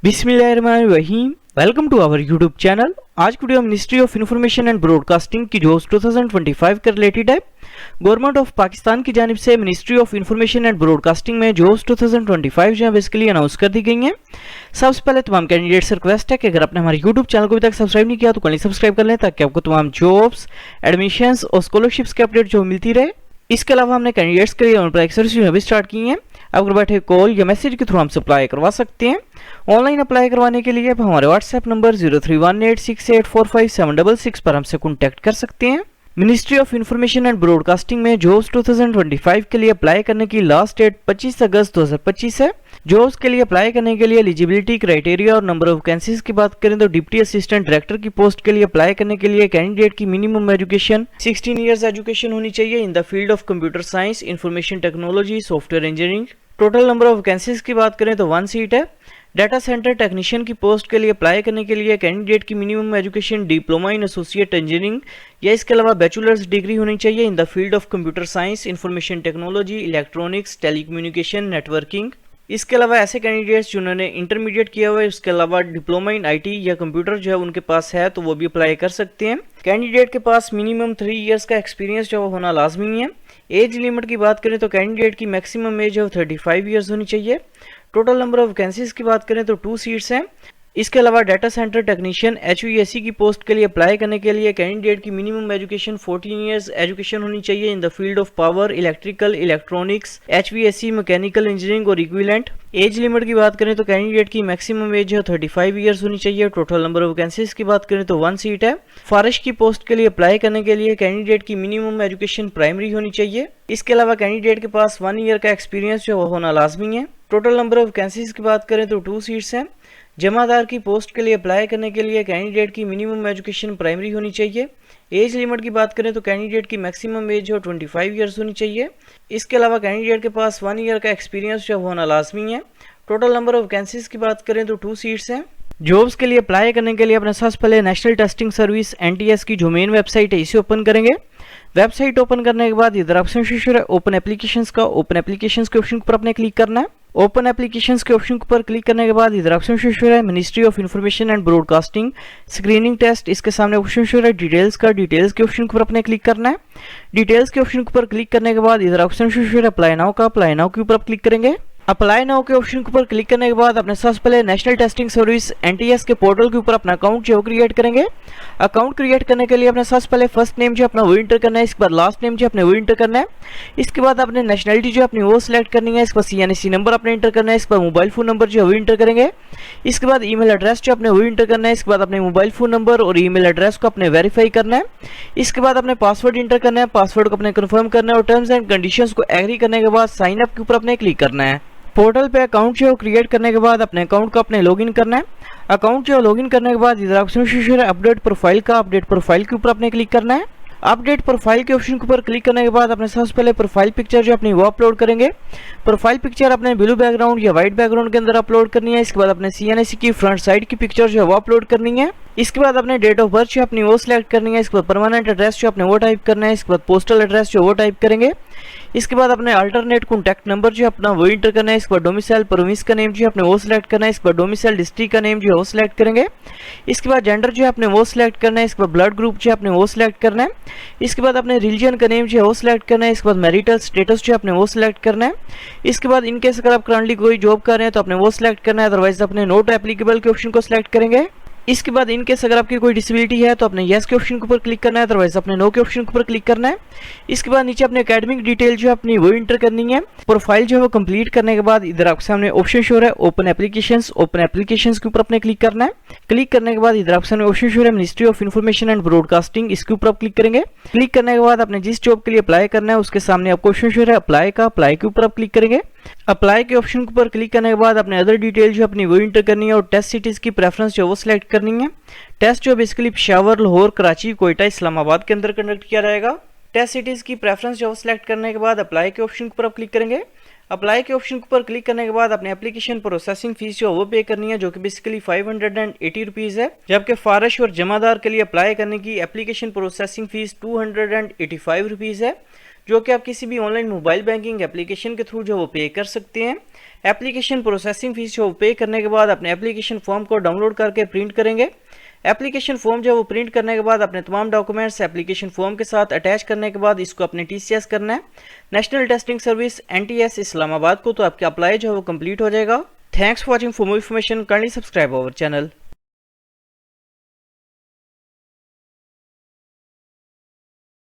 बिस्मिल्लाहिर्रहमानिर्रहीम। Welcome to our YouTube channel. आज की video ministry of information and broadcasting की जॉब्स 2025 के रिलेटेड है। गवर्नमेंट ऑफ पाकिस्तान की जानिब से ministry of information and broadcasting में जॉब्स 2025 जो है बेसिकली अनाउंस कर दी गई हैं। सबसे पहले तमाम कैंडिडेट से रिक्वेस्ट है कि अगर आपने हमारे यूट्यूब चैनल को अभी तक सब्सक्राइब नहीं किया तो कल सब्सक्राइब कर लें ताकि आपको तमाम जॉब्स, एडमिशंस और स्कॉलरशिप्स के अपडेट जो मिलती रहे। इसके अलावा हमने कैंडिडेट्स के लिए उन पर सर्विस भी स्टार्ट की है। आप घर बैठे कॉल या मैसेज के थ्रू हमसे अप्लाई करवा सकते हैं। ऑनलाइन अप्लाई करवाने के लिए आप हमारे व्हाट्सएप नंबर 0318684576 पर हमसे कॉन्टैक्ट कर सकते हैं। Ministry of information and broadcasting में जॉब्स 2025 के लिए अप्लाई करने की लास्ट डेट 25 अगस्त 2025 है। जॉब्स के लिए अप्लाई करने के लिए एलिजिबिलिटी क्राइटेरिया और नंबर ऑफ वैकेंसीज की बात करें तो डिप्टी असिस्टेंट डायरेक्टर की पोस्ट के लिए अप्लाई करने के लिए कैंडिडेट की मिनिमम एजुकेशन 16 इयर्स एजुकेशन होनी चाहिए in the field of computer science, information technology, software engineering. Total number of vacancies की बात करें तो 1 सीट है। डाटा सेंटर टेक्नीशियन की पोस्ट के लिए अप्लाई करने के लिए कैंडिडेट की minimum education diploma in associate engineering या इसके अलावा बैचलर्स डिग्री होनी चाहिए in the field of computer science, information technology, electronics, telecommunication, networking. इसके अलावा ऐसे कैंडिडेट्स जिन्होंने इंटरमीडिएट किया हुआ है, उसके अलावा डिप्लोमा इन आईटी या कंप्यूटर जो है उनके पास है तो वो भी अप्लाई कर सकते हैं। कैंडिडेट के पास मिनिमम 3 इयर्स का एक्सपीरियंस जो होना लाजमी है। एज लिमिट की बात करें तो कैंडिडेट की मैक्सिमम एज है 35 इयर्स होनी चाहिए। टोटल नंबर ऑफ वैकेंसीज की बात करें तो 2 सीट्स हैं। इसके अलावा डाटा सेंटर टेक्नीशियन HVAC की पोस्ट के लिए अप्लाई करने के लिए कैंडिडेट की मिनिमम एजुकेशन 14 इयर्स एजुकेशन होनी चाहिए in the field of power, electrical, electronics, HVAC, mechanical engineering और इक्विवेलेंट। एज लिमिट की बात करें तो कैंडिडेट की मैक्सिमम एज है 35 इयर्स होनी चाहिए। टोटल नंबर ऑफ वैकेंसीज की बात करें तो 1 सीट है। फारिश की पोस्ट के लिए अप्लाई करने के लिए कैंडिडेट की मिनिमम एजुकेशन प्राइमरी होनी चाहिए। इसके अलावा कैंडिडेट के पास 1 ईयर का एक्सपीरियंस जो होना लाजमी है। टोटल नंबर ऑफ वैकेंसीज की बात करें तो 2 सीट्स हैं। जमादार की पोस्ट के लिए अप्लाई करने के लिए कैंडिडेट की मिनिमम एजुकेशन प्राइमरी होनी चाहिए। एज लिमिट की बात करें तो कैंडिडेट की मैक्सिमम एज जो 25 इयर्स होनी चाहिए। इसके अलावा कैंडिडेट के पास 1 ईयर का एक्सपीरियंस जो होना लाजमी है। टोटल नंबर ऑफ वैकेंसीज की बात करें तो 2 सीट्स हैं। जॉब्स के लिए अप्लाई करने के लिए अपने सबसे पहले नेशनल टेस्टिंग सर्विस NTS की जो मेन वेबसाइट है इसे ओपन करेंगे। वेबसाइट ओपन करने के बाद इधर ऑप्शन शो है ओपन एप्लीकेशंस का। ओपन एप्लीकेशंस के ऑप्शन पर अपने क्लिक करना है। ओपन एप्लीकेशंस के ऑप्शन पर क्लिक करने के बाद इधर ऑप्शन शो है ministry of information and broadcasting screening test. इसके सामने ऑप्शन शो है डिटेल्स का। डिटेल्स के ऑप्शन पर अपने क्लिक करना है। डिटेल्स के ऑप्शन पर क्लिक करने के बाद इधर ऑप्शन शो है अप्लाई नाउ का। अप्लाई नाउ के ऊपर आप क्लिक करेंगे। अप्लाई नाउ के ऑप्शन पर क्लिक करने के बाद अपने सबसे पहले नेशनल टेस्टिंग सर्विस NTS के पोर्टल के ऊपर अपना अकाउंट जो क्रिएट करेंगे। अकाउंट क्रिएट करने के लिए अपने सबसे पहले फर्स्ट नेम जो अपना वो इंटर करना है। इसके बाद लास्ट नेम जो अपने वो इंटर करना है। इसके बाद अपने नेशनलिटी जो अपनी वो सिलेक्ट करनी है। इसके बाद CNC नंबर अपने इंटर करना है। इसके बाद मोबाइल फोन नंबर जो है वो इंटर करेंगे। इसके बाद ईमेल एड्रेस जो अपने वो इंटर करना है। इसके बाद अपने मोबाइल फोन नंबर और ईमेल एड्रेस को अपने वेरीफाई करना है। इसके बाद अपने पासवर्ड इंटर करना है। पासवर्ड को अपने कंफर्म करना है और टर्म्स एंड कंडीशंस को एग्री करने के बाद साइन अप के ऊपर अपने क्लिक करना है। पोर्टल पे अकाउंट जो क्रिएट करने के बाद अपने अकाउंट को अपने लॉगिन करना है। अकाउंट जो लॉगिन करने के बाद इधर ऑप्शन है अपडेट प्रोफाइल का। अपडेट प्रोफाइल के ऊपर अपने क्लिक करना है। अपडेट प्रोफाइल के ऑप्शन के ऊपर क्लिक करने के बाद अपने सबसे पहले प्रोफाइल पिक्चर जो अपनी वो अपलोड करेंगे। प्रोफाइल पिक्चर अपने ब्लू बैकग्राउंड या व्हाइट बैकग्राउंड के अंदर अपलोड करनी है। इसके बाद अपने CNC की फ्रंट साइड की पिक्चर जो है वो अपलोड करनी है। इसके बाद अपने डेट ऑफ बर्थ जो अपनी वो सिलेक्ट करनी है। इसके बाद परमानेंट एड्रेस जो अपने वो टाइप करना है। इसके बाद पोस्टल एड्रेस जो वो टाइप करेंगे। इसके बाद अपने अल्टरनेट कॉन्टैक्ट नंबर जो अपना वो इंटर करना है। इसके बाद डोमिसाइल प्रोविंस का नेम जो अपने वो सिलेक्ट करना है। इसके बाद डोमिसाइल डिस्ट्रिक्ट का नेम जो है वो सिलेक्ट करेंगे। इसके बाद जेंडर जो है अपने वो सिलेक्ट करना है। इसके बाद ब्लड ग्रुप जो अपने वो सिलेक्ट करना है। इसके बाद अपने रिलीजन का नेम जो है वो सिलेक्ट करना है। इसके बाद मैरिटल स्टेटस जो अपने वो सिलेक्ट करना है। इसके बाद इनकेस अगर आप करंटली कोई जॉब कर रहे हैं तो अपने वो सिलेक्ट करना है। अदरवाइज अपने नॉट एप्लीकेबल के ऑप्शन को सिलेक्ट करेंगे। इसके बाद इनकेस अगर आपकी कोई डिसेबिलिटी है तो अपने यस के ऑप्शन के ऊपर क्लिक करना है। अदरवाइज अपने नो के ऑप्शन के ऊपर क्लिक करना है। इसके बाद नीचे अपने एकेडमिक डिटेल जो अपनी वो इंटर करनी है। प्रोफाइल जो है वो कंप्लीट करने के बाद इधर आपके सामने ऑप्शन शो है ओपन एप्लीकेशंस। ओपन एप्लीकेशंस के ऊपर अपने क्लिक करना है। क्लिक करने के बाद इधर आपके सामने ऑप्शन शो है ministry of information and broadcasting. इसके ऊपर आप क्लिक करेंगे। क्लिक करने के बाद अपने जिस जॉब के लिए अप्लाई करना है उसके सामने आपको ऑप्शन शो है अप्लाई का। अप्लाई के ऊपर आप क्लिक करेंगे। अप्लाई के ऑप्शन के ऊपर क्लिक करने के बाद अपने अदर डिटेल जो अपनी वो इंटर करनी है और टेस्ट सिटीज की प्रेफरेंस जो वो सिलेक्ट करनी है। टेस्ट जो बेसिकली पेशावर, लाहौर, कराची, कोयटा, इस्लामाबाद के अंदर कंडक्ट किया जाएगा। टेस्ट सिटीज की प्रेफरेंस जो सिलेक्ट करने के बाद अप्लाई के ऑप्शन के ऊपर आप क्लिक करेंगे। अप्लाई के ऑप्शन के ऊपर क्लिक करने के बाद अपने एप्लीकेशन प्रोसेसिंग फीस जो वो पे करनी है जो कि बेसिकली 580 रुपीज़ है। जबकि फारिश और जमादार के लिए अप्लाई करने की एप्लीकेशन प्रोसेसिंग फीस 285 रुपीज़ है, जो कि आप किसी भी ऑनलाइन मोबाइल बैंकिंग एप्लीकेशन के थ्रू जो वो पे कर सकते हैं। एप्लीकेशन प्रोसेसिंग फीस जो पे करने के बाद अपने एप्लीकेशन फॉर्म को डाउनलोड करके प्रिंट करेंगे। एप्लीकेशन फॉर्म जो वो प्रिंट करने के बाद अपने तमाम डॉक्यूमेंट्स एप्लीकेशन फॉर्म के साथ अटैच करने के बाद इसको अपने TCS करना है, national testing service NTS Islamabad को, तो आपका अप्लाई जो है वो कंप्लीट हो जाएगा। Thanks for watching. For more information kindly subscribe our channel.